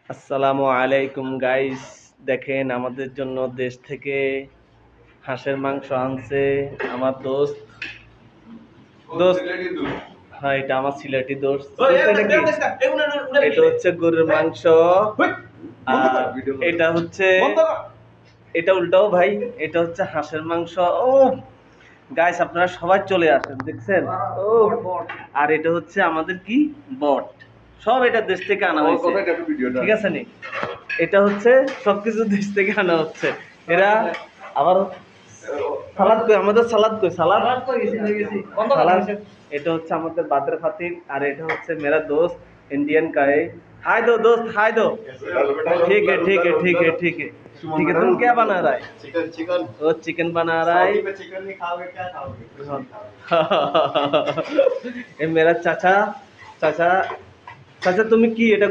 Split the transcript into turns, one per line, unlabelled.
আসসালামু আলাইকুম গাইস, দেখেন আমাদের জন্য দেশ থেকে হাঁসের মাংস আনছে আমার দোস্ত। হ্যাঁ, এটা আমার সিলেটি দোস্ত। এটা কি? এটা হচ্ছে গরুর মাংস। আর এটা হচ্ছে, এটা উল্টাও ভাই, এটা হচ্ছে হাঁসের মাংস। ও গাইস, আপনারা সবাই চলে আসেন, দেখছেন? ও, আর এটা হচ্ছে আমাদের কি বট, সব এটা দেশ থেকে আনা হয়েছে, ঠিক আছে নি? এটা হচ্ছে সবকিছু দেশ থেকে আনা হচ্ছে। এরা আবার সালাদ কই, আমাদের সালাদ কই, সালাদ সালাদ। এটা হচ্ছে আমাদের বাদর ফাতিক, আর এটা হচ্ছে মেরা দোস্ত इंडियन का है। हाय दो दोस्त, हाय दो। ठीक है ठीक है ठीक है ठीक है ठीक है। तुम क्या बना रहा है?
चिकन चिकन
वो चिकन बना रहा है।
सऊदी में चिकन नहीं खाओगे क्या खाओगे?
ये मेरा चाचा। चाचा, चाचा तुम्हें की এটা